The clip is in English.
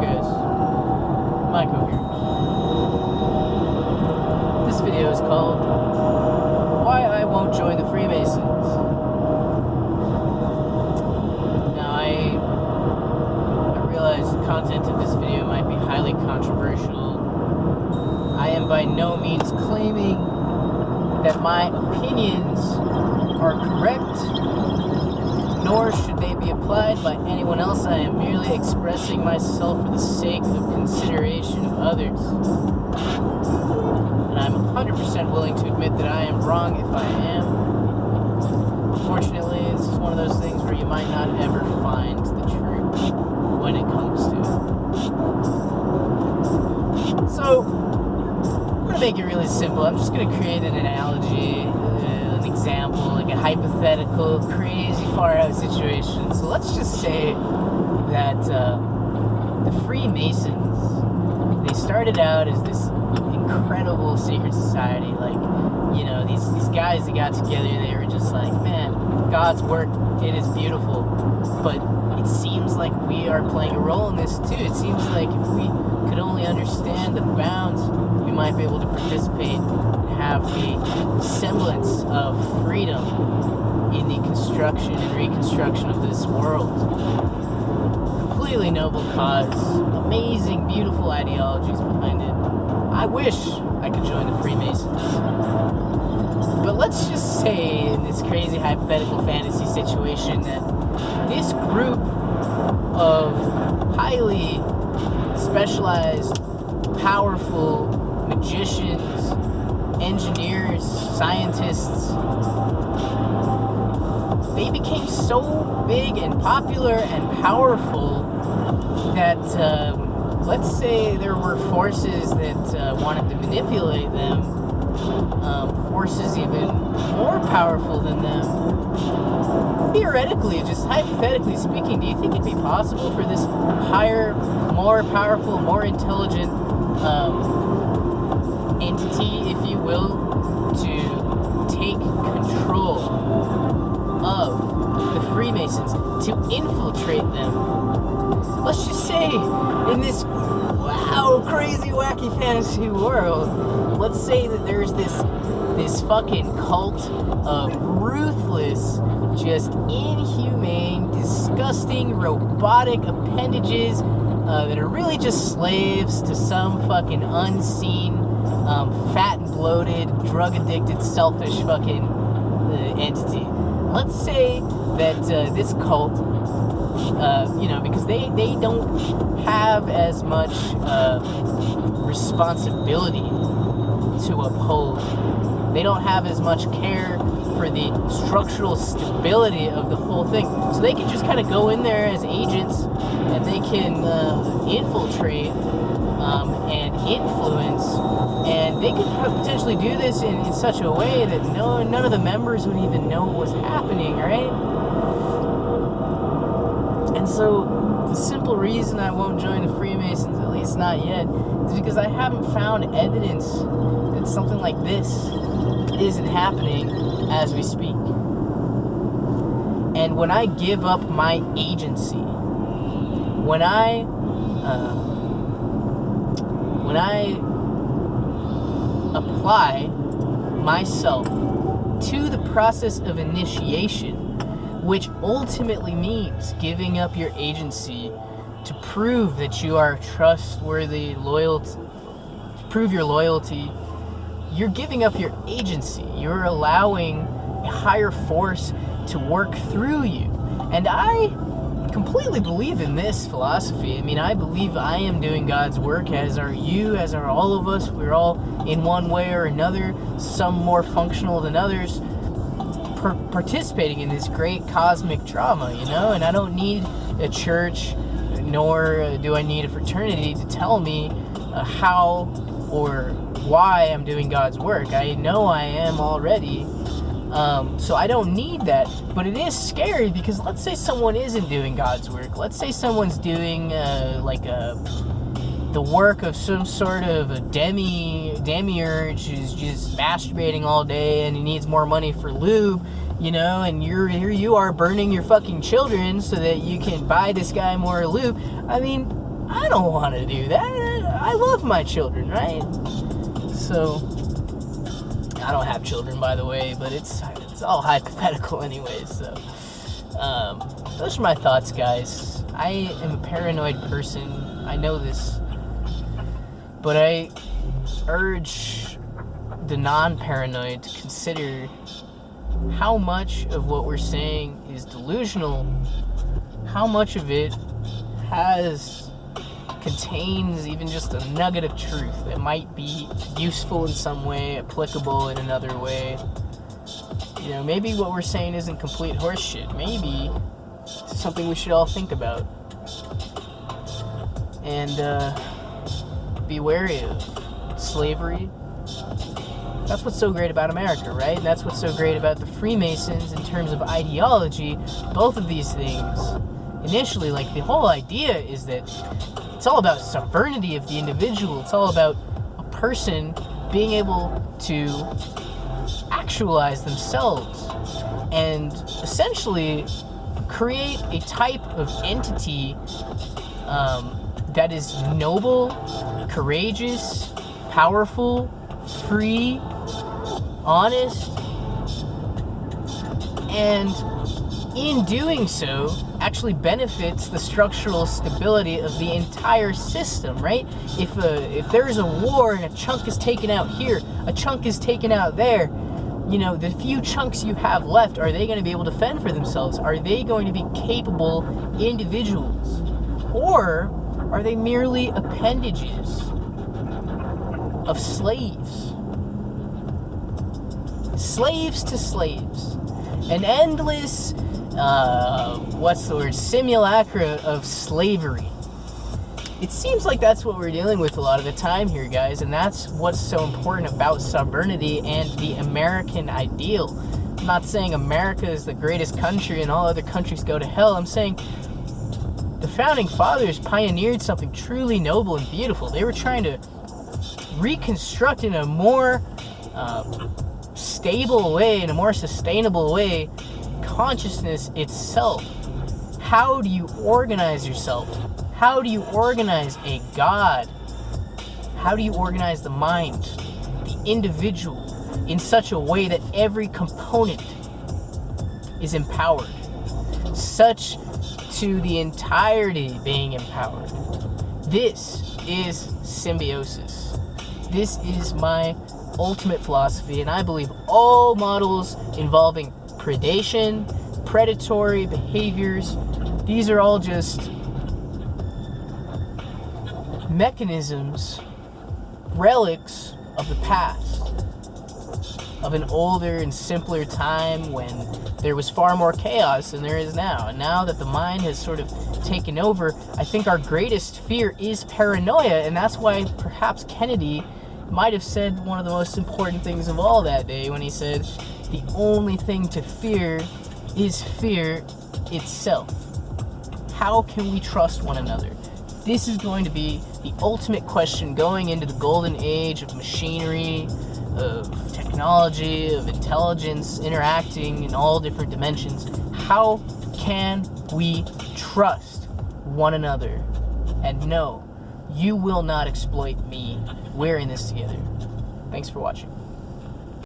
guys. Michael here. This video is called Why I Won't Join the Freemasons. Now I realize the content of this video might be highly controversial. I am by no means claiming that my opinions are correct, nor should they be applied by anyone else. I am merely expressing myself for the sake of consideration of others. And I'm 100% willing to admit that I am wrong if I am. Unfortunately, this is one of those things where you might not ever find the truth when it comes to it. So, I'm going to make it really simple. I'm just going to create an analogy, an example, like a hypothetical, crazy, far-out situation. So let's just say that the Freemasons, they started out as this incredible secret society. Like, you know, these guys that got together, they were just like, man, God's work, it is beautiful. But it seems like we are playing a role in this too. It seems like if we could only understand the bounds, we might be able to participate and have a semblance of freedom in the construction and reconstruction of this world. Completely noble cause, amazing, beautiful ideologies behind it. I wish I could join the Freemasons. But let's just say in this crazy hypothetical fantasy situation that this group of highly specialized, powerful magicians, engineers, scientists, they became so big and popular and powerful that let's say there were forces that wanted to manipulate them, forces even more powerful than them. Theoretically, just hypothetically speaking, do you think it'd be possible for this higher, more powerful, more intelligent entity, if you will, to take control of the Freemasons, to infiltrate them? Let's just say in this crazy, wacky fantasy world, let's say that there's this fucking cult of ruthless, just inhumane, disgusting, robotic appendages that are really just slaves to some fucking unseen, fat and bloated, drug-addicted, selfish fucking entity. Let's say that this cult, because they don't have as much responsibility to uphold. They don't have as much care for the structural stability of the whole thing. So they can just kind of go in there as agents, and they can infiltrate and influence, and they could potentially do this in such a way that none of the members would even know what was happening, right? And so the simple reason I won't join the Freemasons, at least not yet, is because I haven't found evidence that something like this isn't happening as we speak. And when I give up my agency, when I apply myself to the process of initiation, which ultimately means giving up your agency to prove that you are trustworthy, to prove your loyalty, you're giving up your agency. You're allowing a higher force to work through you. And I completely believe in this philosophy. I mean, I believe I am doing God's work, as are you, as are all of us. We're all in one way or another, some more functional than others, participating in this great cosmic drama, and I don't need a church, nor do I need a fraternity to tell me how or why I'm doing God's work. I know I am already, so I don't need that. But it is scary, because let's say someone isn't doing God's work. Let's say someone's doing the work of some sort of a demiurge who's just masturbating all day and he needs more money for lube, and here you are burning your fucking children so that you can buy this guy more lube. I mean, I don't want to do that. I love my children, right? So, I don't have children, by the way, but it's all hypothetical anyways, so. Those are my thoughts, guys. I am a paranoid person. I know this. But I urge the non-paranoid to consider how much of what we're saying is delusional, how much of it contains even just a nugget of truth that might be useful in some way, applicable in another way. You know, maybe what we're saying isn't complete horseshit. Maybe it's something we should all think about. And be wary of slavery. That's what's so great about America, right? And that's what's so great about the Freemasons in terms of ideology. Both of these things, initially, like, the whole idea is that it's all about sovereignty of the individual. It's all about a person being able to actualize themselves and essentially create a type of entity that is noble, courageous, powerful, free, honest, and in doing so actually benefits the structural stability of the entire system, right? If there's a war and a chunk is taken out here, a chunk is taken out there, you know, the few chunks you have left, are they going to be able to fend for themselves? Are they going to be capable individuals? Or are they merely appendages of slaves? Slaves to slaves. An endless, simulacra of slavery. It seems like that's what we're dealing with a lot of the time here, guys, and that's what's so important about sovereignty and the American ideal. I'm not saying America is the greatest country and all other countries go to hell. I'm saying the Founding Fathers pioneered something truly noble and beautiful. They were trying to reconstruct in a more stable way, in a more sustainable way, consciousness itself. How do you organize yourself? How do you organize a God? How do you organize the mind, the individual, in such a way that every component is empowered, such to the entirety being empowered? This is symbiosis. This is my ultimate philosophy, and I believe all models involving predation, predatory behaviors, these are all just mechanisms, relics of the past, of an older and simpler time when there was far more chaos than there is now. And now that the mind has sort of taken over, I think our greatest fear is paranoia, and that's why perhaps Kennedy might have said one of the most important things of all that day when he said, the only thing to fear is fear itself. How can we trust one another? This is going to be the ultimate question going into the golden age of machinery, of technology, of intelligence, interacting in all different dimensions. How can we trust one another? And no, you will not exploit me. We're in this together. Thanks for watching.